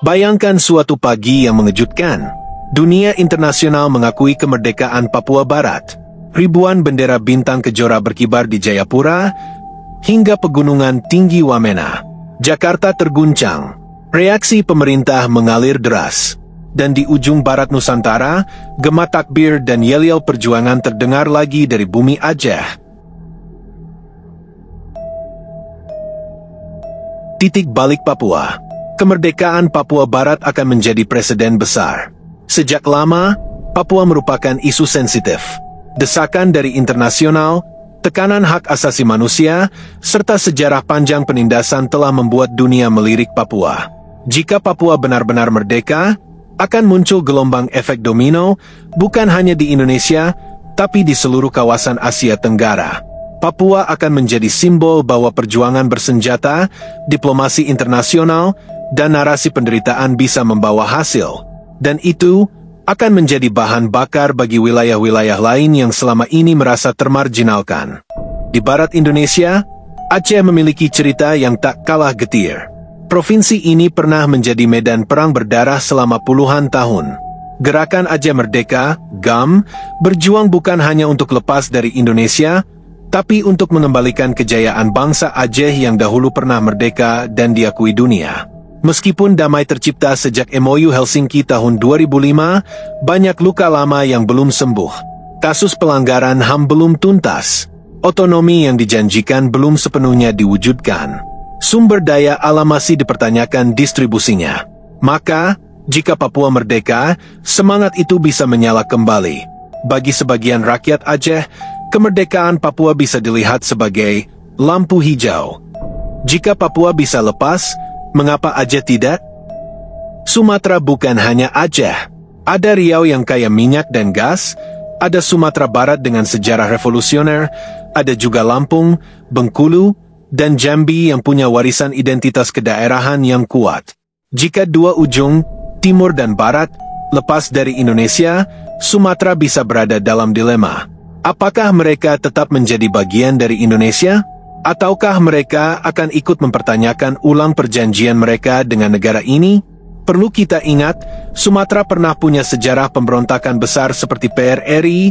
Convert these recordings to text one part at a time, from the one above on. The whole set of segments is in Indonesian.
Bayangkan suatu pagi yang mengejutkan. Dunia internasional mengakui kemerdekaan Papua Barat. Ribuan bendera bintang kejora berkibar di Jayapura, hingga pegunungan tinggi Wamena. Jakarta terguncang. Reaksi pemerintah mengalir deras. Dan di ujung barat Nusantara, gema takbir dan yel-yel perjuangan terdengar lagi dari bumi Aceh. Titik balik Papua. Kemerdekaan Papua Barat akan menjadi preseden besar. Sejak lama, Papua merupakan isu sensitif. Desakan dari internasional, tekanan hak asasi manusia, serta sejarah panjang penindasan telah membuat dunia melirik Papua. Jika Papua benar-benar merdeka, akan muncul gelombang efek domino, bukan hanya di Indonesia, tapi di seluruh kawasan Asia Tenggara. Papua akan menjadi simbol bahwa perjuangan bersenjata, diplomasi internasional, dan narasi penderitaan bisa membawa hasil. Dan itu akan menjadi bahan bakar bagi wilayah-wilayah lain yang selama ini merasa termarginalkan. Di barat Indonesia, Aceh memiliki cerita yang tak kalah getir. Provinsi ini pernah menjadi medan perang berdarah selama puluhan tahun. Gerakan Aceh Merdeka, GAM, berjuang bukan hanya untuk lepas dari Indonesia, tapi untuk mengembalikan kejayaan bangsa Aceh yang dahulu pernah merdeka dan diakui dunia. Meskipun damai tercipta sejak MOU Helsinki tahun 2005, banyak luka lama yang belum sembuh. Kasus pelanggaran HAM belum tuntas. Otonomi yang dijanjikan belum sepenuhnya diwujudkan. Sumber daya alam masih dipertanyakan distribusinya. Maka, jika Papua merdeka, semangat itu bisa menyala kembali. Bagi sebagian rakyat Aceh, kemerdekaan Papua bisa dilihat sebagai lampu hijau. Jika Papua bisa lepas, mengapa Aceh tidak? Sumatera bukan hanya Aceh. Ada Riau yang kaya minyak dan gas, ada Sumatera Barat dengan sejarah revolusioner, ada juga Lampung, Bengkulu, dan Jambi yang punya warisan identitas kedaerahan yang kuat. Jika dua ujung, timur dan barat, lepas dari Indonesia, Sumatera bisa berada dalam dilema. Apakah mereka tetap menjadi bagian dari Indonesia? Ataukah mereka akan ikut mempertanyakan ulang perjanjian mereka dengan negara ini? Perlu kita ingat, Sumatera pernah punya sejarah pemberontakan besar seperti PRRI,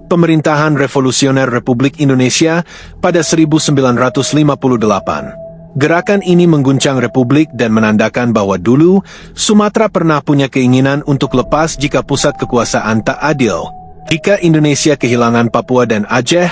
Pemerintahan Revolusioner Republik Indonesia, pada 1958. Gerakan ini mengguncang Republik dan menandakan bahwa dulu, Sumatera pernah punya keinginan untuk lepas jika pusat kekuasaan tak adil. Jika Indonesia kehilangan Papua dan Aceh,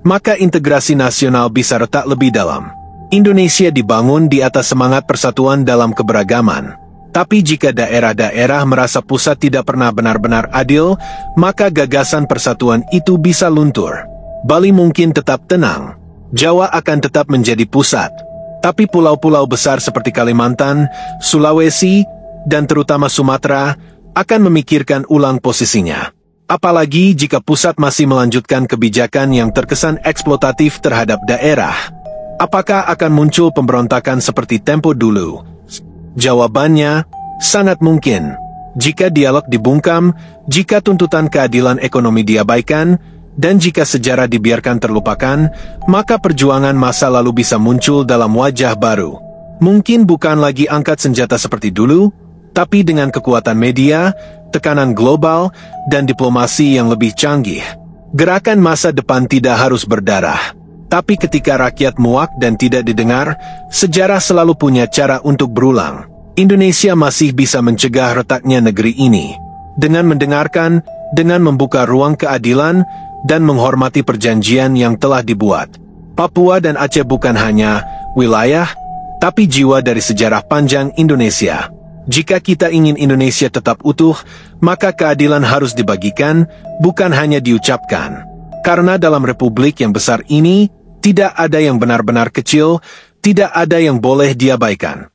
maka integrasi nasional bisa retak lebih dalam. Indonesia dibangun di atas semangat persatuan dalam keberagaman. Tapi jika daerah-daerah merasa pusat tidak pernah benar-benar adil, maka gagasan persatuan itu bisa luntur. Bali mungkin tetap tenang. Jawa akan tetap menjadi pusat. Tapi pulau-pulau besar seperti Kalimantan, Sulawesi, dan terutama Sumatera akan memikirkan ulang posisinya. Apalagi jika pusat masih melanjutkan kebijakan yang terkesan eksploitatif terhadap daerah. Apakah akan muncul pemberontakan seperti tempo dulu? Jawabannya, sangat mungkin. Jika dialog dibungkam, jika tuntutan keadilan ekonomi diabaikan, dan jika sejarah dibiarkan terlupakan, maka perjuangan masa lalu bisa muncul dalam wajah baru. Mungkin bukan lagi angkat senjata seperti dulu, tapi dengan kekuatan media, tekanan global, dan diplomasi yang lebih canggih. Gerakan masa depan tidak harus berdarah. Tapi ketika rakyat muak dan tidak didengar, sejarah selalu punya cara untuk berulang. Indonesia masih bisa mencegah retaknya negeri ini. Dengan mendengarkan, dengan membuka ruang keadilan, dan menghormati perjanjian yang telah dibuat. Papua dan Aceh bukan hanya wilayah, tapi jiwa dari sejarah panjang Indonesia. Jika kita ingin Indonesia tetap utuh, maka keadilan harus dibagikan, bukan hanya diucapkan. Karena dalam republik yang besar ini, tidak ada yang benar-benar kecil, tidak ada yang boleh diabaikan.